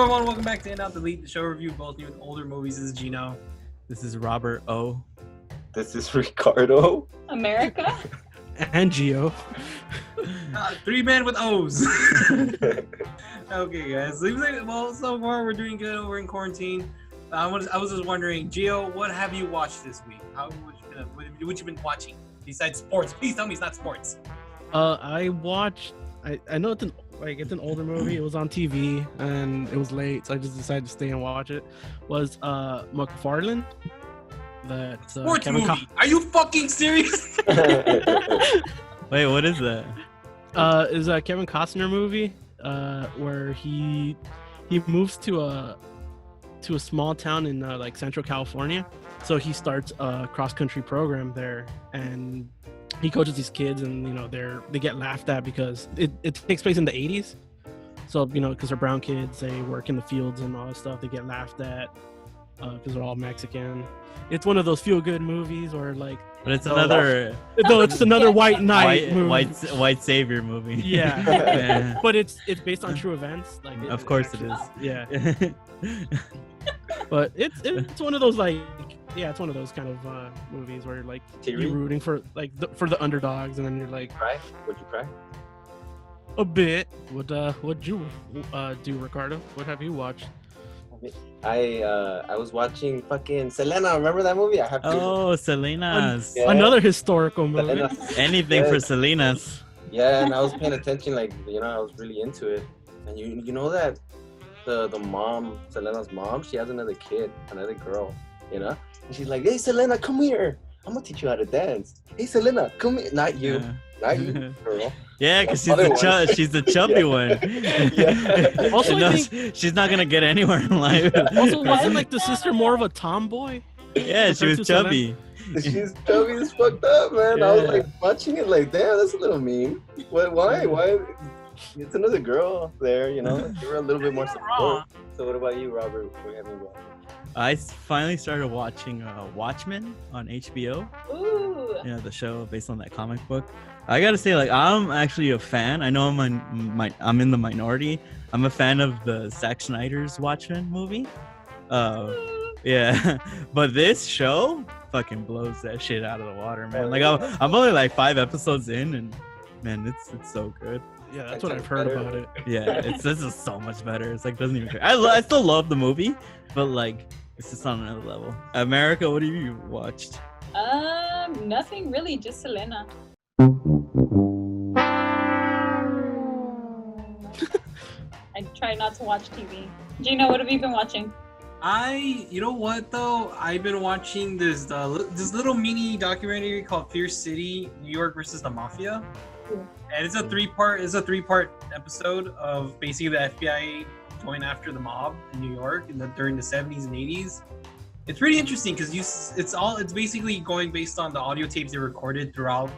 everyone, welcome back to In Out Delete, the show review of both new and older movies. This is Gino. This is Robert O. This is Ricardo. America. And Gio. Three men with O's. Okay, guys. Seems like, well, so far we're doing good. We're in quarantine. I was just wondering, Gio, what have you watched this week? What you been watching besides sports? Please tell me it's not sports. I watched. I know it's an older movie. It was on TV and it was late, so I just decided to stay and watch it. Was McFarlane? That Sports movie? Are you fucking serious? Wait, what is that? Is a Kevin Costner movie where he moves to a small town in like Central California. So he starts a cross country program there, and he coaches these kids, and they get laughed at because it takes place in the 80s. So because they're brown kids, they work in the fields and all that stuff. They get laughed at because they're all Mexican. It's one of those feel good movies where like. But it's another. No, it's another white knight movie. White savior movie. Yeah. Yeah. But it's based on true events. Like Of course it is. Yeah. But it's one of those it's one of those kind of movies where like you're rooting for like for the underdogs, and then you're like. Cry? Would you cry? A bit. What'd you do, Ricardo? What have you watched? I was watching fucking Selena. Remember that movie? I have to. Oh, Selena's. Yeah. Another historical movie. Selena. Anything for Selena's. Yeah, and I was paying attention, I was really into it. And you know that the mom, Selena's mom, she has another kid, another girl, And she's like, hey, Selena, come here. I'm gonna teach you how to dance. Hey, Selena, come here. Not you. Yeah. Not you, girl. Yeah, because she's the chubby one. Yeah. Also, I she's not gonna get anywhere in life. Also, wasn't like the sister more of a tomboy? Yeah, she was chubby. She's chubby as fucked up, man. Yeah. I was like watching it like, damn, that's a little mean. Why? It's another girl there, Give her a little bit more support. So what about you, Robert? What have you watched? I finally started watching Watchmen on HBO. Ooh. The show based on that comic book. I gotta say, I'm actually a fan. I know I'm in the minority. I'm a fan of the Zack Snyder's Watchmen movie. Yeah, but this show fucking blows that shit out of the water, man. I'm only like 5 episodes in, and man, it's so good. Yeah, that's what I've heard about it. Yeah, this is so much better. It's like doesn't even care. I still love the movie, but like it's just on another level. America, what have you watched? Nothing really, just Selena. I try not to watch TV. Gino, what have you been watching? You know what though? I've been watching this little mini documentary called Fierce City, New York versus the Mafia. Cool. And it's a three-part episode of basically the FBI going after the mob in New York during the 70s and 80s. It's pretty interesting because it's basically going based on the audio tapes they recorded throughout,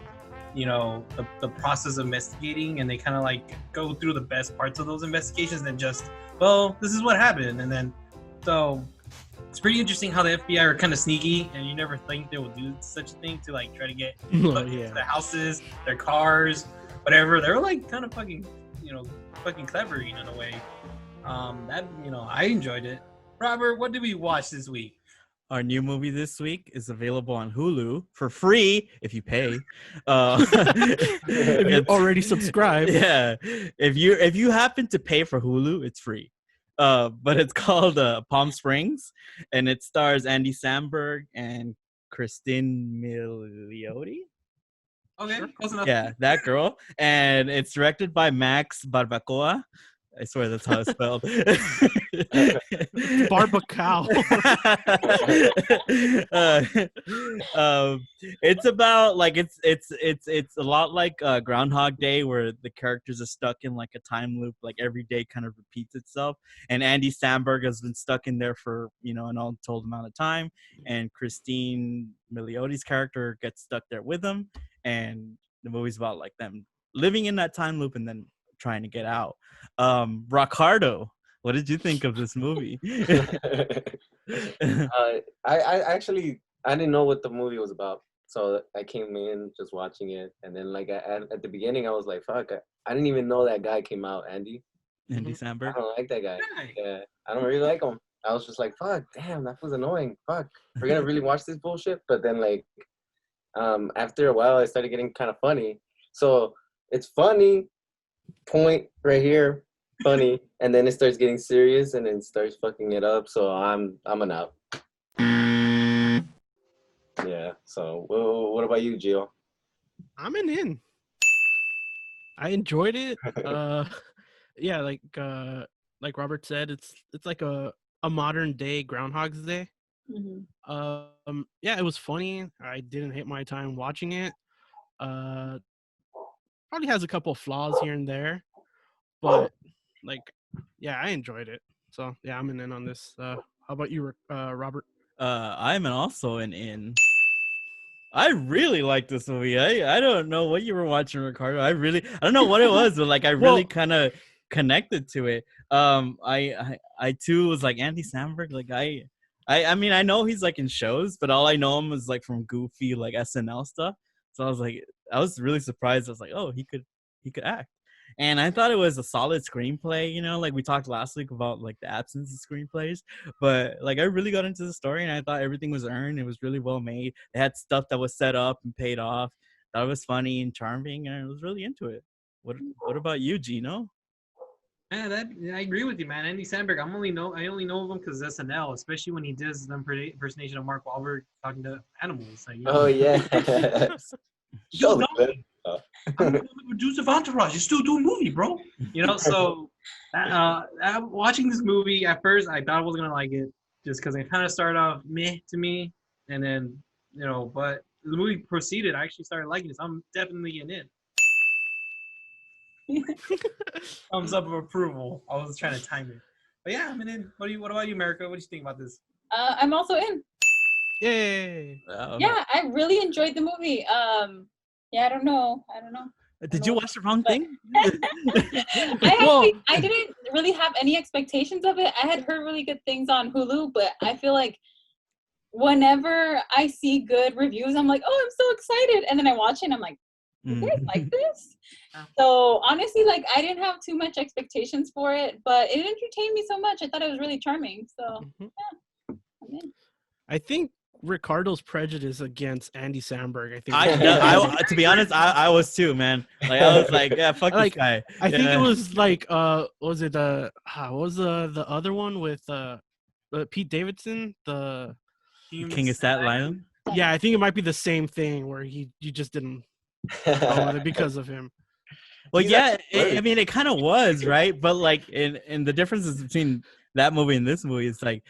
the process of investigating, and they kind of like go through the best parts of those investigations and just, well, this is what happened, and then so it's pretty interesting how the FBI are kind of sneaky, and you never think they will do such a thing to like try to get into their houses, their cars, whatever. They're like kind of fucking clever in a way. I enjoyed it. Robert, what did we watch this week? Our new movie this week is available on Hulu for free if you pay. If you already subscribed. Yeah, if you happen to pay for Hulu, it's free. But it's called Palm Springs, and it stars Andy Samberg and Christine Milioti. Okay, close enough. Yeah, that girl. And it's directed by Max Barbacoa. I swear that's how it's spelled. Barbacao. It's about like it's a lot like Groundhog Day, where the characters are stuck in like a time loop, like every day kind of repeats itself. And Andy Samberg has been stuck in there for an untold amount of time, and Christine Milioti's character gets stuck there with him, and the movie's about like them living in that time loop and then trying to get out. Ricardo, what did you think of this movie? I didn't know what the movie was about, so I came in just watching it, and then like at the beginning I was like, fuck, I didn't even know that guy came out, Andy. Andy Mhm. I Samberg. don't like that guy. Right. Yeah, I don't really like him. I was just like, fuck, damn, that was annoying. Fuck, we're gonna really watch this bullshit. But then like, after a while, it started getting kind of funny. So it's funny, point right here, funny, and then it starts getting serious, and then starts fucking it up. So I'm an out. Yeah. So what about you, Gio? I'm an in. I enjoyed it. Yeah, like Robert said, it's like a modern day Groundhog's Day. Hmm. Yeah, it was funny. I didn't hate my time watching it. Uh, Probably has a couple of flaws here and there, but like, yeah, I enjoyed it. So yeah, I'm in on this. How about you, Robert? I'm also an in. I really like this movie. I don't know what you were watching, Ricardo. I don't know what it was, but like I really Well, kind of connected to it. I too was like Andy Samberg. Like I mean I know he's like in shows, but all I know him is like from goofy like SNL stuff. So I was really surprised. I was like, oh, he could act. And I thought it was a solid screenplay, you know, like we talked last week about like the absence of screenplays, but like I really got into the story and I thought everything was earned. It was really well made. It had stuff that was set up and paid off. That was funny and charming, and I was really into it. What about you, Gino? I agree with you, man. Andy Samberg. I only know of him because SNL, especially when he does the impersonation of Mark Wahlberg talking to animals. Like, Oh yeah. Yo, Show me, dog, man. I'm the producer of Entourage. You're still doing movie, bro. So watching this movie at first, I thought I was gonna like it just because it kind of started off meh to me, and then but the movie proceeded. I actually started liking it. So I'm definitely in it. Thumbs up of approval. I was trying to time it, but yeah, I'm in it. What about you, America? What do you think about this? I'm also in. Yay! Yeah, I really enjoyed the movie. Yeah, I don't know. Did you watch the wrong But- thing? I didn't really have any expectations of it. I had heard really good things on Hulu, but I feel like whenever I see good reviews, I'm like, oh, I'm so excited. And then I watch it and I'm like, you guys like this? So honestly, like I didn't have too much expectations for it, but it entertained me so much. I thought it was really charming. So Mhm. I'm in. I think Ricardo's prejudice against Andy Samberg. I think To be honest, I was too, man. Like I was like, yeah, fuck Like, this guy. I think it Yeah. was like was it what was the other one with Pete Davidson, the King of Staten Island. yeah, I think it might be the same thing where you just didn't run with it because of him. Well, He's yeah, actually I mean, it kind of was, right? But like, in the differences between that movie and this movie, it's like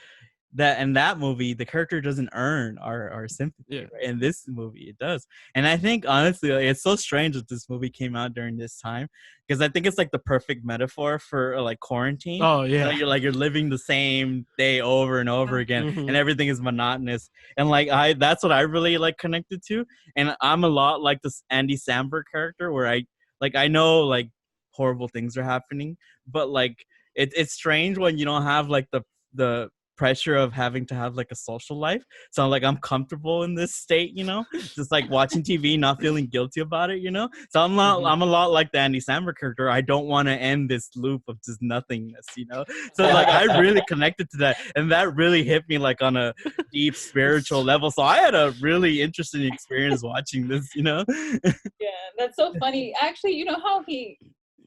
that in that movie, the character doesn't earn our sympathy. Yeah. Right? In this movie, it does. And I think honestly, like, it's so strange that this movie came out during this time because I think it's like the perfect metaphor for like quarantine. Oh You know, yeah. you're living the same day over and over again, Mhm. and everything is monotonous. And like that's what I really like connected to. And I'm a lot like this Andy Samberg character, where I know like horrible things are happening, but like it's strange when you don't have like the pressure of having to have like a social life. So like I'm comfortable in this state, just like watching TV, not feeling guilty about it, So I'm a lot like the Andy Samberg character. I don't want to end this loop of just nothingness, So like I really connected to that, and that really hit me like on a deep spiritual level. So I had a really interesting experience watching this, Yeah, that's so funny. Actually, you know how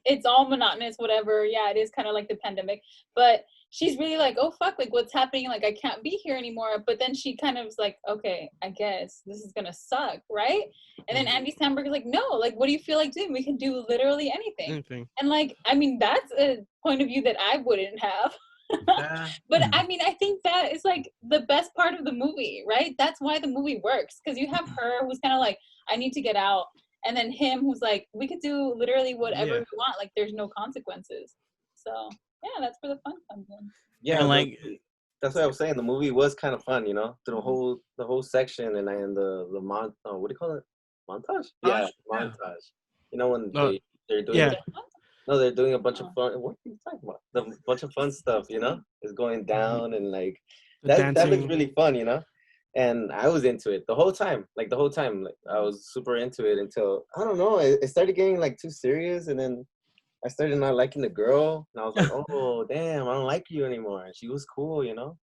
it's all monotonous, whatever. Yeah, it is kind of like the pandemic, but she's really like, oh fuck, like what's happening? Like I can't be here anymore. But then she kind of is like, okay, I guess this is gonna suck, right? And then Andy Samberg is like, no, like what do you feel like doing? We can do literally anything. And like, I mean, that's a point of view that I wouldn't have. But I mean, I think that is like the best part of the movie, right? That's why the movie works, because you have her who's kind of like, I need to get out, and then him who's like, we could do literally whatever we want, like there's no consequences. So yeah, that's where the fun comes in. Yeah, and like that's what I was saying. The movie was kind of fun, through the whole section, and the what do you call it? Montage? Yeah, montage. When they're doing no, they're doing a bunch of fun. What are you talking about? The bunch of fun stuff, is going down, and like that looks really fun, And I was into it the whole time. Like I was super into it until I don't know. It started getting like too serious, and then I started not liking the girl, and I was like, oh damn, I don't like you anymore. And she was cool, you know.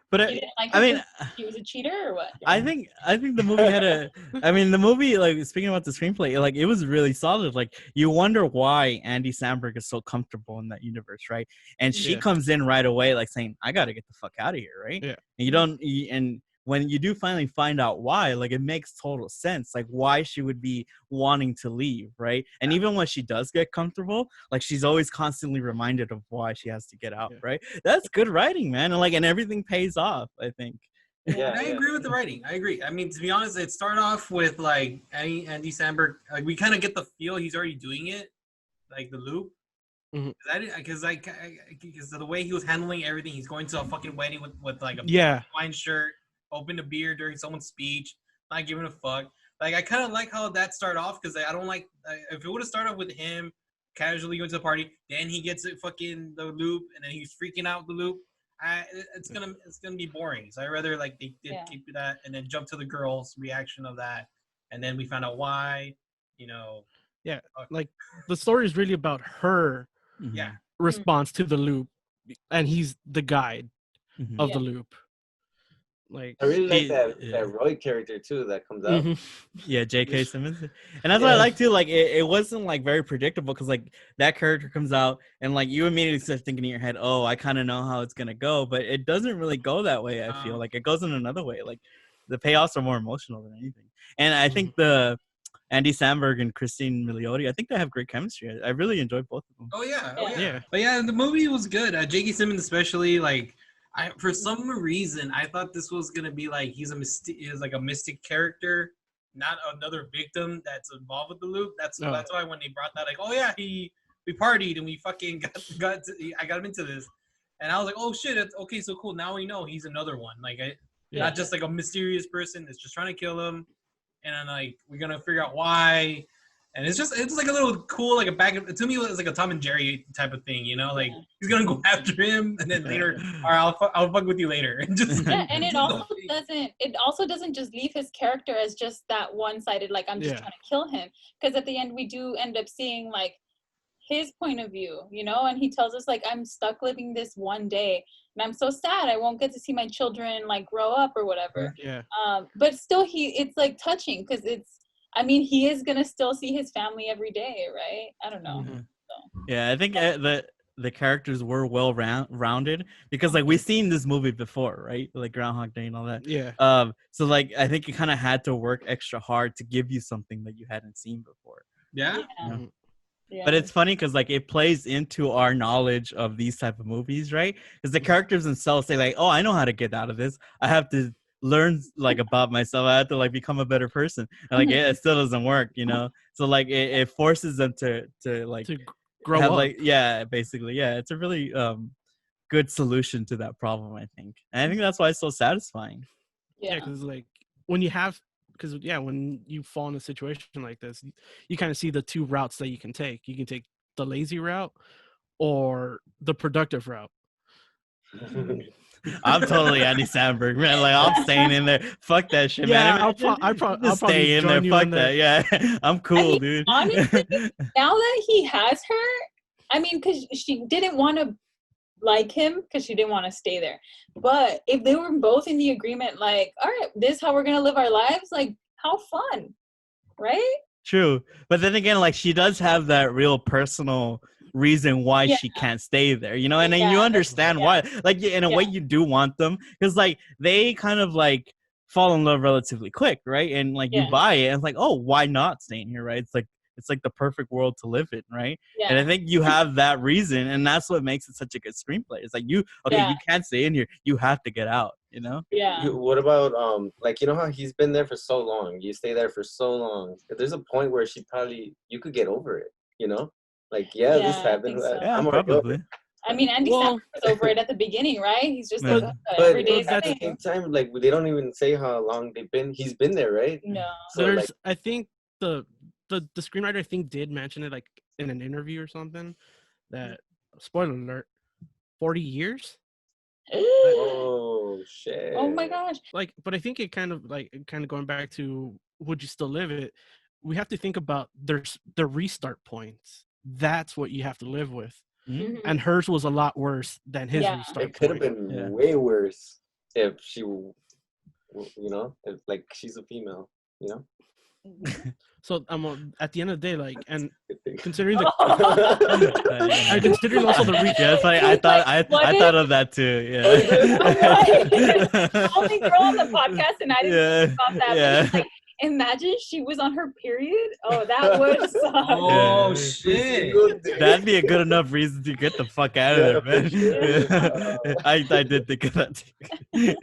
But You didn't like I her mean, 'cause she was a cheater or what? I think the movie had a. I mean, the movie, like, speaking about the screenplay, like, it was really solid. Like, you wonder why Andy Samberg is so comfortable in that universe, right? And she Yeah. comes in right away, like saying, "I gotta get the fuck out of here," right? Yeah. And and when you do finally find out why, like, it makes total sense, like why she would be wanting to leave, right? And even when she does get comfortable, like, she's always constantly reminded of why she has to get out, Yeah. right? That's good writing, man, and and everything pays off, I think. Yeah, I agree with the writing. I agree. I mean, to be honest, it started off with like Andy Samberg. Like, we kind of get the feel he's already doing it, like the loop. Mhm. Because the way he was handling everything, he's going to a fucking wedding with like a Yeah. wine shirt, opened a beer during someone's speech, not giving a fuck. Like, I kind of like how that started off, because I don't like if it would have started off with him casually going to the party, then he gets it fucking the loop, and then he's freaking out the loop. It's gonna be boring. So I rather like they did keep that, and then jump to the girls' reaction of that, and then we found out why. You know. Yeah. Like the story is really about her Yeah. response to the loop, and he's the guide Mhm. of the loop. Like I really like that Yeah. that Roy character too that comes out. Yeah, J.K. Simmons, and that's what I like too. Like, it wasn't like very predictable, because like that character comes out, and like you immediately start thinking in your head, oh, I kind of know how it's gonna go, but it doesn't really go that way. I feel like it goes in another way. Like, the payoffs are more emotional than anything, and I think the Andy Samberg and Christine Milioti, I think they have great chemistry. I really enjoyed both of them. Oh yeah. Yeah. But yeah, the movie was good. J.K. Simmons especially, like, for some reason I thought this was gonna be like he's like a mystic character, not another victim that's involved with the loop. That's why when they brought that, like, oh yeah, we partied and we fucking I got him into this, and I was like, oh shit, okay, so cool. Now we know he's another one. Like, not just like a mysterious person that's just trying to kill him, and then like we're gonna figure out why. And it's like a little cool, like a back. To me, it's like a Tom and Jerry type of thing, you know. Like, he's gonna go after him, and then later, all right, I'll fuck with you later. And and it also doesn't just leave his character as just that one-sided, like, I'm just trying to kill him. Because at the end, we do end up seeing like his point of view, you know, and he tells us like, I'm stuck living this one day, and I'm so sad I won't get to see my children like grow up or whatever. Yeah. But still, it's like touching, because he is gonna still see his family every day, right? I don't know. So. Yeah, I think the characters were well rounded, because like we've seen this movie before, right? Like Groundhog Day and all that. Yeah. So like I think you kind of had to work extra hard to give you something that you hadn't seen before. Yeah. Yeah. But it's funny because like it plays into our knowledge of these type of movies, right? Because the characters themselves say like, "Oh, I know how to get out of this. I have to learn like about myself. I have to like become a better person." And like it still doesn't work, you know. So like it forces them to like to grow have up. like basically it's a really good solution to that problem, I think. And I think that's why it's so satisfying. Yeah, because like when you fall in a situation like this, you kind of see the two routes that you can take. You can take the lazy route or the productive route. I'm totally Andy Samberg, man. Like, I'm staying in there. Fuck that shit, man. I'll probably stay in there. Fuck that. Yeah, I'm cool, dude. Honestly, now that he has her, because she didn't want to like him because she didn't want to stay there. But if they were both in the agreement, like, all right, this is how we're gonna live our lives, like, how fun, right? True, but then again, like, she does have that real personal reason why she can't stay there, you know, and then you understand why. Like, in a way, you do want them, because like they kind of like fall in love relatively quick, right? And like you buy it, and it's like, oh, why not staying here, right? It's like the perfect world to live in, right? Yeah. And I think you have that reason, and that's what makes it such a good screenplay. It's like you can't stay in here, you have to get out, you know? Yeah. What about like, you know how he's been there for so long? You stay there for so long. There's a point where you could get over it, you know? Like, this happened. So. Yeah, probably. Andy Samberg was over it at the beginning, right? He's just like, but every day at the same time, like, they don't even say how long he's been there, right? No. So I think the screenwriter, I think, did mention it like in an interview or something, that, spoiler alert, 40 years. Oh shit. Oh my gosh. Like, but I think it kind of going back to, would you still live it? We have to think about the restart points that's what you have to live with. Mhm. And hers was a lot worse than his Yeah. restart It could have point. been way worse if she, if like she's a female, So at the end of the day, like, and Good thing. considering the Yeah. and considering also the reach. Yeah, it's like He's I what thought if- of that too. Yeah. Only girl on the podcast, and I didn't think about that. Yeah. But it's like, imagine she was on her period. Oh, that would suck. Oh Yeah. shit! That'd be a good enough reason to get the fuck out of Yeah, there, man. for sure. Yeah. I did think of that too.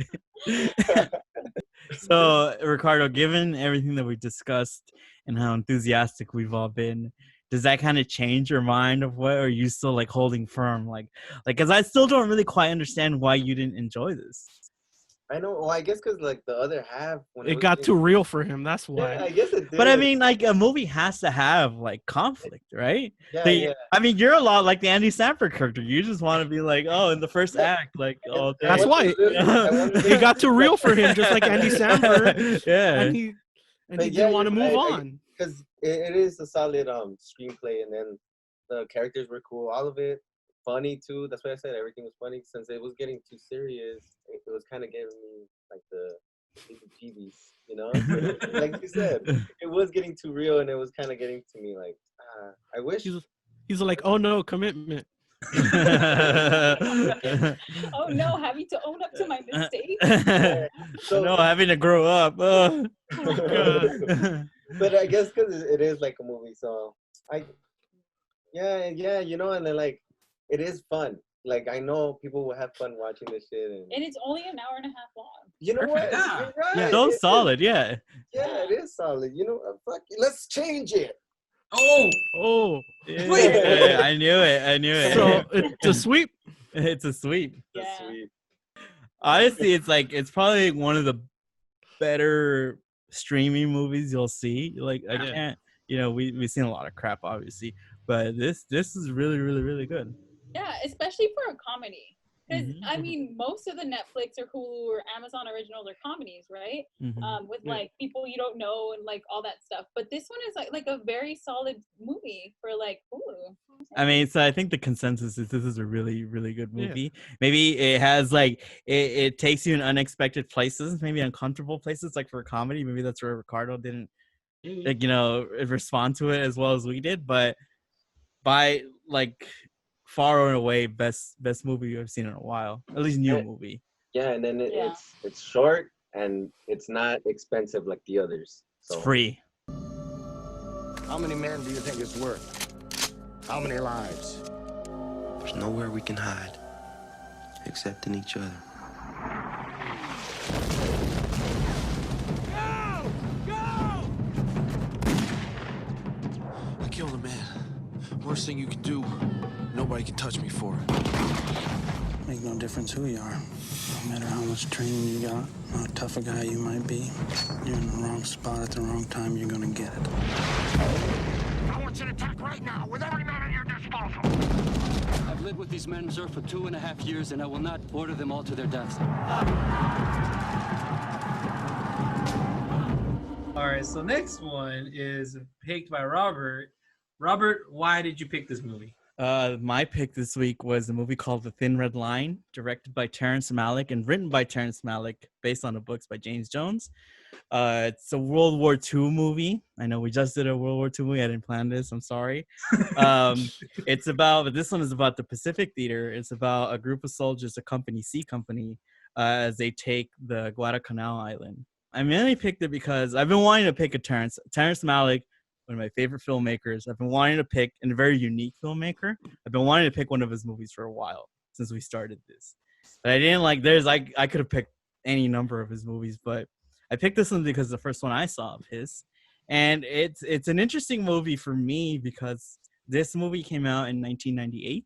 So, Ricardo, given everything that we discussed and how enthusiastic we've all been, does that kind of change your mind of what, or are you still like holding firm? Like, because I still don't really quite understand why you didn't enjoy this. I know. Well, I guess because like the other half, when It was got getting- too real for him. That's Yeah, why. I guess it did. But I mean, like a movie has to have like conflict, right? yeah. I mean, you're a lot like the Andy Samberg character. You just want to be like, oh, in the first act, like, oh, That's I why wanted to live- I wanted to It live- got too real for him, just like Andy Samberg, Yeah. and he But yeah, didn't want to you're move right. on. because it is a solid screenplay, and then the characters were cool, all of it funny too. That's why I said everything was funny. Since it was getting too serious, it was kind of giving me like the heebie-jeebies, So, like you said, it was getting too real, and it was kind of getting to me like, I wish. He's like, oh no, commitment. Oh no, having to own up to my mistake. So, no, having to grow up. Oh my God. but I guess because it is like a movie, so yeah, and then like it is fun. Like I know people will have fun watching this shit, and it's only an hour and a half long. you know what? Yeah. You're right. So It is. solid, yeah. Yeah, it is solid. Fuck it. Let's change it. Oh, Oh, Yeah, I knew it. so it's a sweep. It's a sweep. That's Yeah. sweet. Honestly, it's probably one of the better streaming movies you'll see. Like I can't, we've seen a lot of crap, obviously, but this is really, really, really good. Yeah, especially for a comedy. Because Mhm. I mean, most of the Netflix or Hulu or Amazon originals are comedies, right? Mhm. With like people you don't know and like all that stuff. But this one is like a very solid movie for like Hulu. I mean, so I think the consensus is this is a really, really good movie. Maybe it has like it takes you in unexpected places, maybe uncomfortable places, like for a comedy. Maybe that's where Ricardo didn't, like, respond to it as well as we did. But by like far and away, best movie I've seen in a while, at least new movie. Yeah, and then Yeah. it's short and it's not expensive like the others. So It's free. How many men do you think it's worth? How many lives? There's nowhere we can hide except in each other. I killed a man. Worst thing you can do. Nobody can touch me for it. Make no difference who you are. No matter how much training you got, how tough a guy you might be, you're in the wrong spot at the wrong time, you're gonna get it. I want you to attack right now with every man at your disposal. I've lived with these men, sir, for 2.5 years, and I will not order them all to their deaths. all right. So next one is picked by Robert. Robert, why did you pick this movie? My pick this week was a movie called The Thin Red Line, directed by Terrence Malick and written by Terrence Malick, based on the books by James Jones. It's a World War II movie. I know we just did a World War II movie. I didn't plan this. I'm sorry. But this one is about the Pacific Theater. It's about a group of soldiers, a company, C Company, as they take the Guadalcanal Island. I mainly picked it because I've been wanting to pick Terrence Malick, one of my favorite filmmakers. I've been wanting to pick a very unique filmmaker. I've been wanting to pick one of his movies for a while since we started this. But I didn't like, I could have picked any number of his movies, but I picked this one because it's the first one I saw of his. And it's an interesting movie for me because this movie came out in 1998.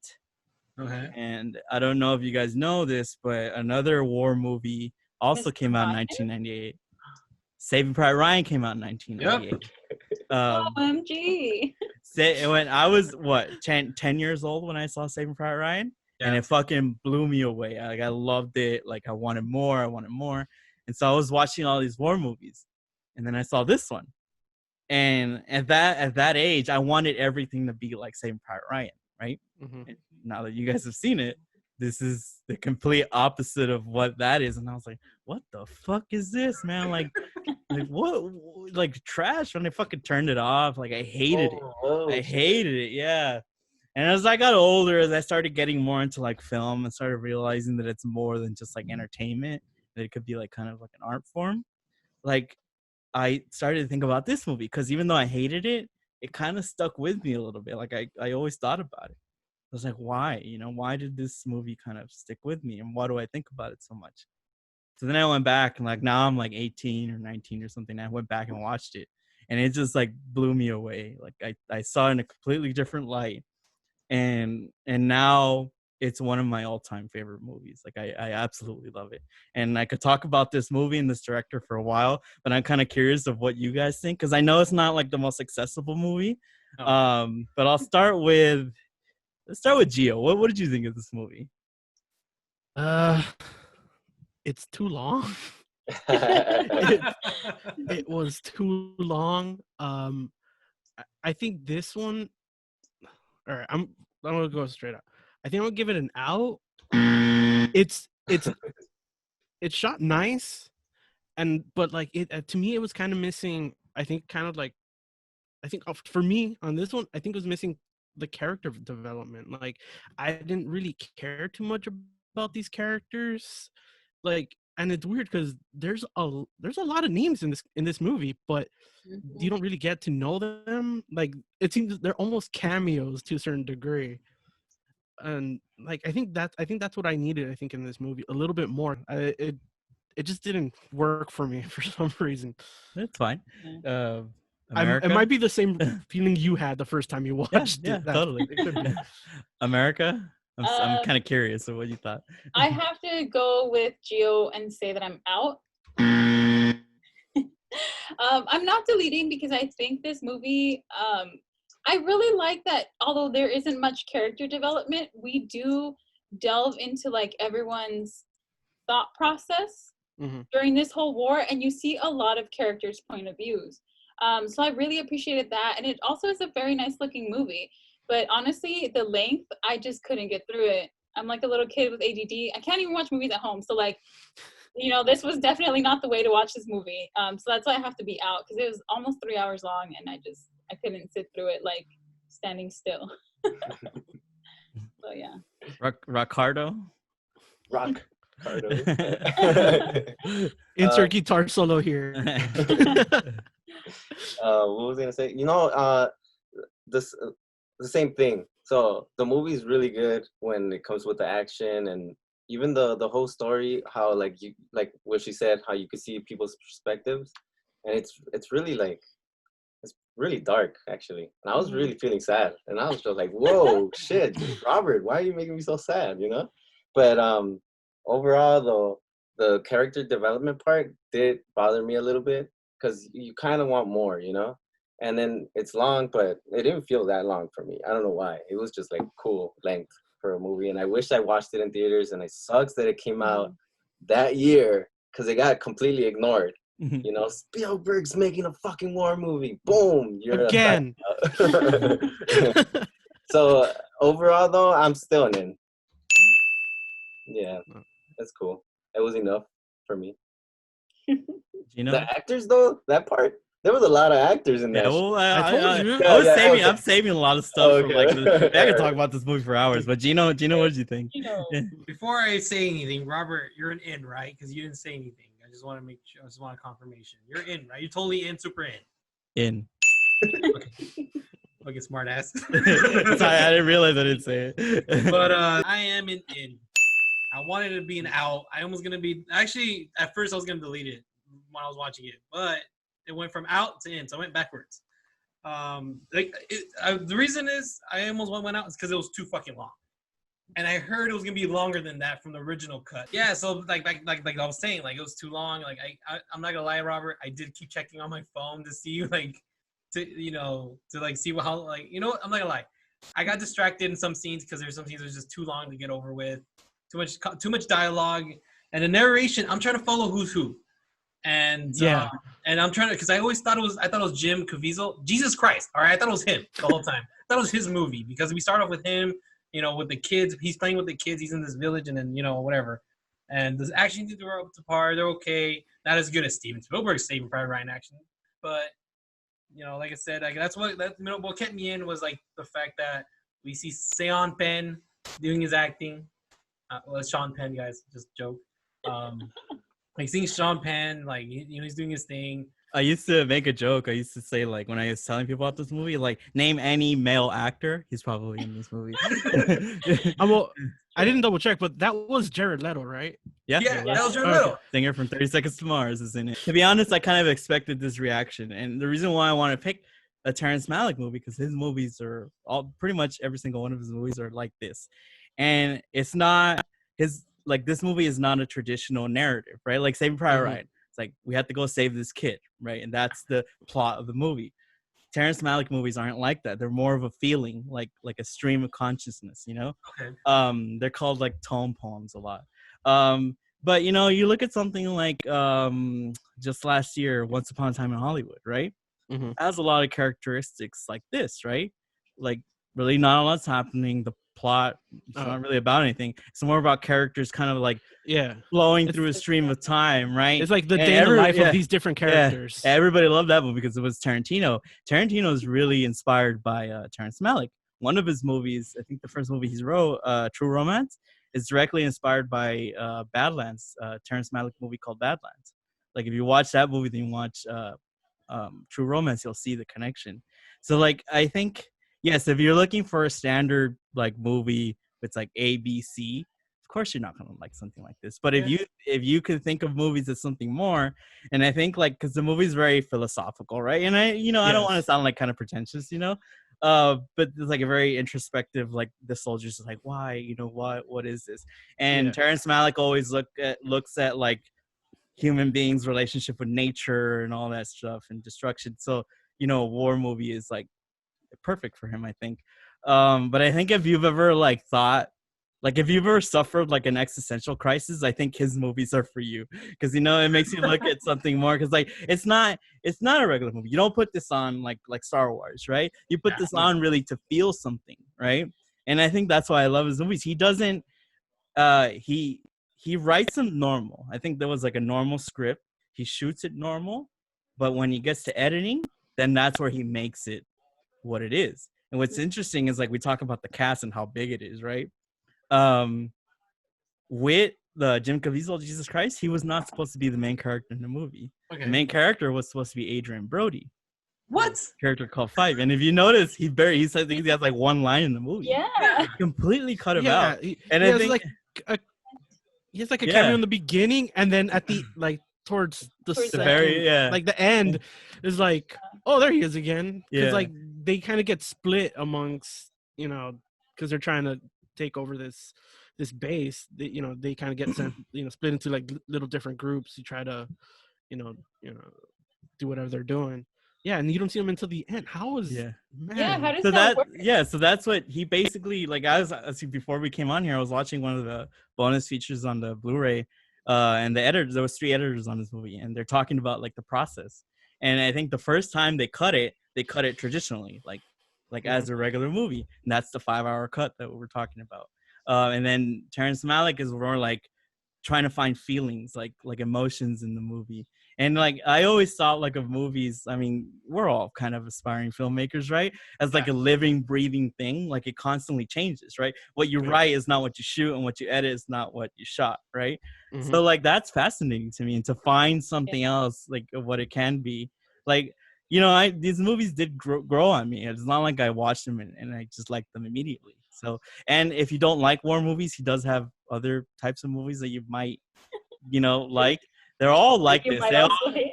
Okay. And I don't know if you guys know this, but another war movie also Mr. came out in Ryan? 1998. Saving Private Ryan came out in 1998. OMG. When I was 10 years old when I saw Saving Private Ryan, and it fucking blew me away. Like I loved it. Like I wanted more. And so I was watching all these war movies, and then I saw this one, And at that age, I wanted everything to be like Saving Private Ryan, right? Mm-hmm. And now that you guys have seen it, this is the complete opposite of what that is. And I was like, what the fuck is this, man? Like what? Like trash when they fucking turned it off. Like I hated it. I hated it. Yeah. And as I got older, as I started getting more into like film and started realizing that it's more than just like entertainment, that it could be like kind of like an art form. Like I started to think about this movie because even though I hated it, it kind of stuck with me a little bit. Like I always thought about it. I was like, why? You know, why did this movie kind of stick with me? And why do I think about it so much? So then I went back and like now I'm like 18 or 19 or something. I went back and watched it and it just like blew me away. Like I saw it in a completely different light. And now it's one of my all-time favorite movies. Like I absolutely love it. And I could talk about this movie and this director for a while, but I'm kind of curious of what you guys think because I know it's not like the most accessible movie. But let's start with Gio. What did you think of this movie? It's too long. it was too long. I think this one. All right, I'm gonna go straight up. I think I'll give it an out. It's shot nice, but like it to me it was kind of missing. I think for me on this one, I think it was missing the character development. Like I didn't really care too much about these characters. Like, and it's weird because there's a lot of names in this movie, but you don't really get to know them. Like it seems they're almost cameos to a certain degree. And like I think that's what I needed. I think in this movie a little bit more. It just didn't work for me for some reason. That's fine. It might be the same feeling you had the first time you watched it. Totally. It could be. America? I'm kind of curious of what you thought. I have to go with Gio and say that I'm out. I'm not deleting because I think this movie, I really like that although there isn't much character development, we do delve into like everyone's thought process during this whole war, and you see a lot of characters' point of views. So I really appreciated that, and it also is a very nice looking movie. But honestly, the length, I just couldn't get through it. I'm like a little kid with ADD. I can't even watch movies at home. So like, you know, this was definitely not the way to watch this movie. So that's why I have to be out because it was almost 3 hours long, and I couldn't sit through it like standing still. So yeah. Ricardo? Ricardo. Insert guitar solo here. What was I gonna say? You know, the same thing. So the movie's really good when it comes with the action and even the whole story. How like what she said, how you could see people's perspectives, and it's really like it's really dark actually. And I was really feeling sad, and I was just like, whoa, shit, Robert, why are you making me so sad? You know, but overall though, the character development part did bother me a little bit because you kind of want more, you know. And then it's long, but it didn't feel that long for me. I don't know why. It was just like cool length for a movie. And I wish I watched it in theaters, and it sucks that it came out that year because it got completely ignored. You know, Spielberg's making a fucking war movie. Boom. You're again. So overall though, I'm still in. Yeah, that's cool. It was enough for me. You know, the actors though, that part. There was a lot of actors in that. Yeah, well, I'm saving a lot of stuff from like. I could talk about this movie for hours, but Gino, what did you think? Before I say anything, Robert, you're an in, right? Because you didn't say anything. I just want to make sure. I just want a confirmation. You're in, right? You're totally in, super in. In. Okay, smart ass. Sorry, I didn't realize I didn't say it. But I am in. I wanted to be an out. I almost gonna be actually. At first, I was gonna delete it when I was watching it, but it went from out to in, so I went backwards. The reason is I almost went out is because it was too fucking long, and I heard it was gonna be longer than that from the original cut. Yeah, so like I was saying, like it was too long. Like I'm not gonna lie, Robert, I did keep checking on my phone to see to see how like you know what? I'm not gonna lie, I got distracted in some scenes because there's some scenes that was just too long to get over with, too much dialogue, and the narration. I'm trying to follow who's who. And Yeah. and I'm trying to, because I thought it was Jim Caviezel. Jesus Christ! All right, I thought it was him the whole time. I thought it was his movie because we start off with him, with the kids. He's playing with the kids. He's in this village, and then whatever. And the action scenes were up to par. They're okay. Not as good as Steven Spielberg's Saving Private Ryan action, but like I said, that's what kept me in was like the fact that we see Sean Penn doing his acting. Well, it's Sean Penn, guys, just joke. Like seeing Sean Penn, like he's doing his thing. I used to make a joke. I used to say, like, when I was telling people about this movie, like, name any male actor, he's probably in this movie. Well, I didn't double check, but that was Jared Leto, right? Yeah, that was Jared Leto. Okay. Singer from 30 Seconds to Mars is in it. To be honest, I kind of expected this reaction, and the reason why I want to pick a Terrence Malick movie because his movies are pretty much every single one of his movies are like this, and it's not this movie is not a traditional narrative, right? Like Saving Private Ryan. It's like we have to go save this kid, right? And that's the plot of the movie. Terrence Malick movies aren't like that. They're more of a feeling, like a stream of consciousness, Okay. They're called like tone poems a lot. But you look at something like just last year, Once Upon a Time in Hollywood, right? Mm-hmm. It has a lot of characteristics like this, right? Like really not a lot's happening. The plot it's not really about anything. It's more about characters kind of like flowing through a stream of time, right? It's like the day in the life of these different characters. Yeah. Everybody loved that movie because it was Tarantino. Tarantino is really inspired by Terrence Malick. One of his movies, I think the first movie he wrote, True Romance, is directly inspired by Badlands, Terrence Malick movie called Badlands. Like if you watch that movie, then you watch True Romance, you'll see the connection. So like I think yes, if you're looking for a standard like movie that's like A, B, C, of course you're not gonna like something like this. But if you could think of movies as something more, and I think like because the movie's very philosophical, right? And I don't want to sound like kind of pretentious, but it's like a very introspective, like the soldiers is like, why, what is this? And Terrence Malick always looks at like human beings' relationship with nature and all that stuff and destruction. So a war movie is like perfect for him, I think. But I think if you've ever like thought, like if you've ever suffered like an existential crisis, I think his movies are for you because it makes you look at something more. Because like it's not a regular movie. You don't put this on like Star Wars, right? You put this on really to feel something, right? And I think that's why I love his movies. He doesn't. He writes them normal. I think there was like a normal script. He shoots it normal, but when he gets to editing, then that's where he makes it what it is. And what's interesting is like we talk about the cast and how big it is, right? With the Jim Caviezel, Jesus Christ, he was not supposed to be the main character in the movie. Okay. The main character was supposed to be Adrian Brody. What? Character called Five. And if you notice, he said he has like one line in the movie. Yeah. He completely cut him out. He has like a cameo in the beginning, and then at the like towards the very like the end is like, oh, there he is again. Because like they kind of get split amongst because they're trying to take over this base. They kind of get sent split into like little different groups. You try to do whatever they're doing. Yeah, and you don't see him until the end. How is man? How does that work? Yeah, so that's what he basically like. Before we came on here, I was watching one of the bonus features on the Blu-ray, and the editors. There was 3 editors on this movie, and they're talking about like the process. And I think the first time they cut it traditionally, like as a regular movie, and that's the 5-hour cut that we're talking about. And then Terrence Malick is more like trying to find feelings, like emotions in the movie. And like I always thought like of movies, I mean, we're all kind of aspiring filmmakers, right? As like a living, breathing thing, like it constantly changes, right? What you write is not what you shoot, and what you edit is not what you shot, right? Mm-hmm. So like that's fascinating to me, and to find something else like of what it can be. Like, these movies did grow on me. It's not like I watched them and I just liked them immediately. So, and if you don't like war movies, he does have other types of movies that you might, like. They're all like this.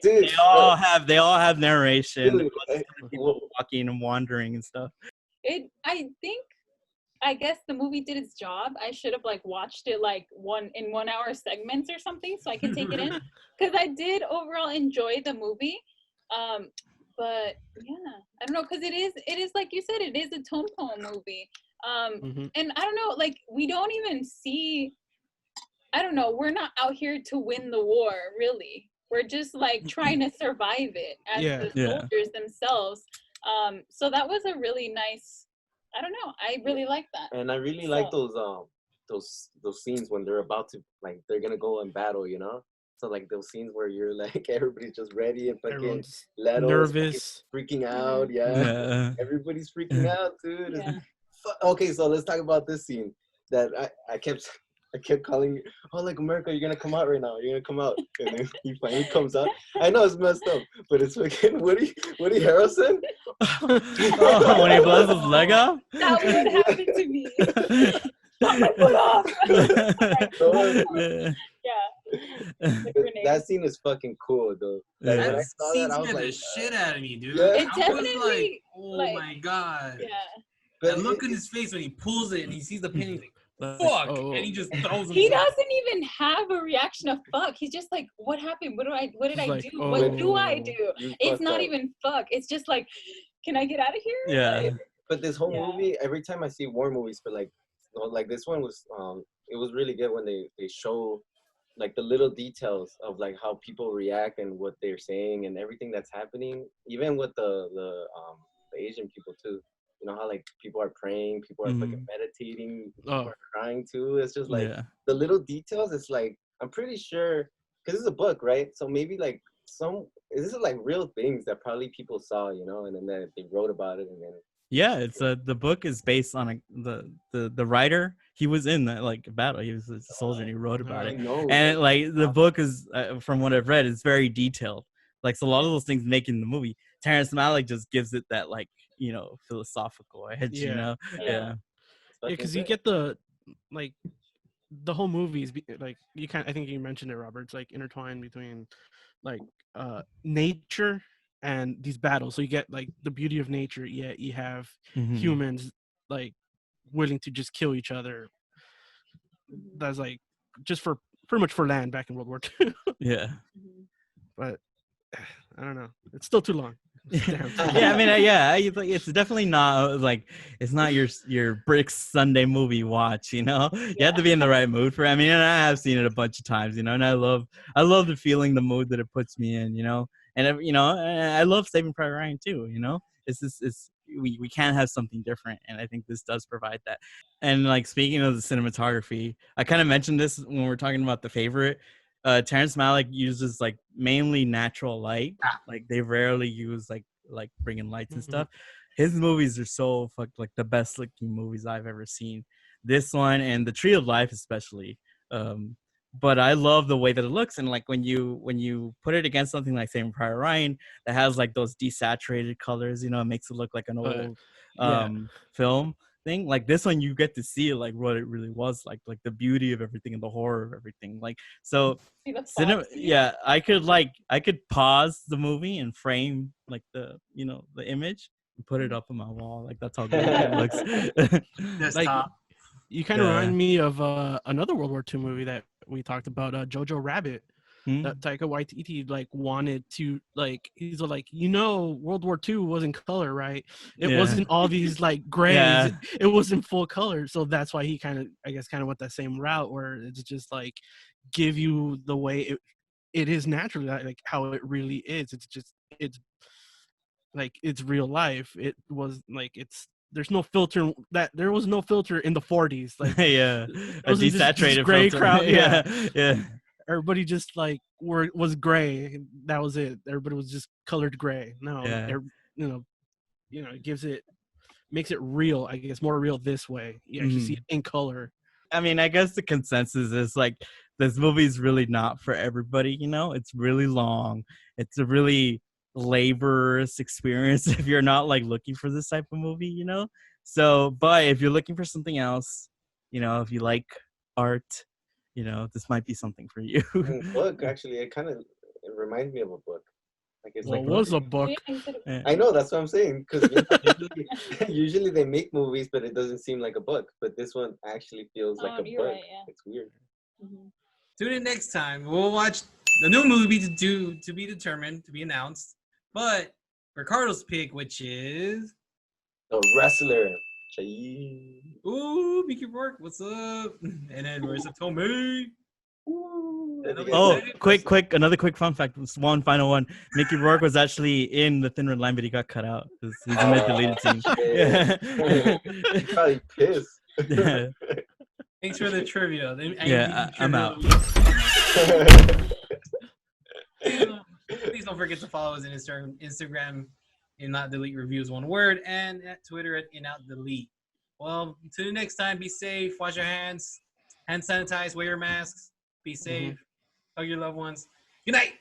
They all have narration. Dude, people walking and wandering and stuff. I guess the movie did its job. I should have like watched it like 1 hour segments or something so I can take it in, because I did overall enjoy the movie. But yeah, I don't know, because it is like you said, it is a tone poem movie. And I don't know, like we don't even see. I don't know. We're not out here to win the war, really. were just like trying to survive it as the soldiers themselves. So that was a really nice, I don't know, I really like that. And I really like those scenes when they're about to, like, they're gonna go in battle, you know. So like those scenes where you're like everybody's just ready and fucking nervous, freaking out. Yeah. Everybody's freaking out, dude. Yeah. Okay, so let's talk about this scene that I kept calling, oh, like, America, you're gonna come out right now. You're gonna come out, and then he finally comes out. I know it's messed up, but it's fucking Woody Harrelson. Oh, when he blows his leg off. That would happen to me. Pop my foot off. Yeah. That scene is fucking cool, though. Like, that scene scared the shit out of me, dude. Yeah. It definitely, I was like, oh my god. Yeah. That look in his face when he pulls it and he sees the pin, he's like, fuck, and he just throws him. He doesn't even have a reaction of fuck. He's just like, what happened? What did I do? What do I do? It's not even fuck. It's just like, can I get out of here? Yeah. But this whole movie, every time I see war movies, but like this one was, it was really good when they show like the little details of like how people react and what they're saying and everything that's happening, even with the Asian people too. You know how like people are praying, people are fucking meditating, people are crying too. It's just like the little details. It's like, I'm pretty sure, because it's a book, right? So maybe like this is like real things that probably people saw, you know, and then they wrote about it, and then. Yeah, it's the book is based on the writer. He was in that like battle. He was a soldier and he wrote about it. And like the book is, from what I've read, is very detailed. Like, so a lot of those things making the movie, Terrence Malick just gives it that, like, you know, philosophical edge. You know, because you get the like the whole movie is like I think you mentioned it, Robert. It's like intertwined between like nature and these battles. So you get like the beauty of nature, yet you have humans like willing to just kill each other. That's like just for pretty much for land back in World War II. Yeah. But I don't know. It's still too long. Yeah, I mean, it's definitely not like, it's not your Bricks Sunday movie watch, you know. You have to be in the right mood for it. I mean, and I have seen it a bunch of times, you know, and I love the feeling, the mood that it puts me in, you know. And you know, I love Saving Private Ryan too, you know. We can't have something different, and I think this does provide that. And like, speaking of the cinematography, I kind of mentioned this when we were talking about The Favorite. Terrence Malick uses like mainly natural light. Like, they rarely use like bringing lights and stuff. His movies are so like the best looking movies I've ever seen. This one and The Tree of Life especially. But I love the way that it looks, and like when you put it against something like Saving Private Ryan that has like those desaturated colors, you know, it makes it look like an old film thing. Like this one, you get to see like what it really was like the beauty of everything and the horror of everything. Like, so I could pause the movie and frame like the image and put it up on my wall. Like, that's how good it looks. Like, you kind of remind me of another World War II movie that we talked about, Jojo Rabbit. That Taika Waititi like wanted to, like, he's like, you know, World War II was in color, right? It wasn't all these like grays. It was in full color. So that's why he kind of went that same route where it's just like give you the way it is naturally, like how it really is. It's like it's real life. It was like there's no filter. There was no filter in the 40s. Like a desaturated gray filter. crowd. Yeah. Everybody just like was gray. That was it. Everybody was just colored gray. No, it makes it real. I guess more real this way. You actually see it in color. I mean, I guess the consensus is like this movie's really not for everybody. You know, it's really long. It's a really laborious experience if you're not like looking for this type of movie. You know, so but if you're looking for something else, you know, if you like art, you know, this might be something for you. Book, actually, it reminds me of a book. Like, it's it was a book. I know, that's what I'm saying. Because usually they make movies, but it doesn't seem like a book. But this one actually feels like a book. Right, yeah. It's weird. Tune in next time. We'll watch the new movie to be determined, to be announced. But Ricardo's pick, which is The Wrestler. Ooh, Mickey Rourke, what's up? And then Marissa Tomei. Oh, another quick fun fact. One final one. Mickey Rourke was actually in the Thin Red Line, but he got cut out because he's in the deleted scene. Yeah. Probably pissed. Thanks for the trivia. I'm out. Please don't forget to follow us on Instagram in Not Delete Reviews, one word, and at Twitter at InOutDelete. Well, until next time, be safe, wash your hands, hand sanitize, wear your masks, be safe, hug your loved ones. Good night.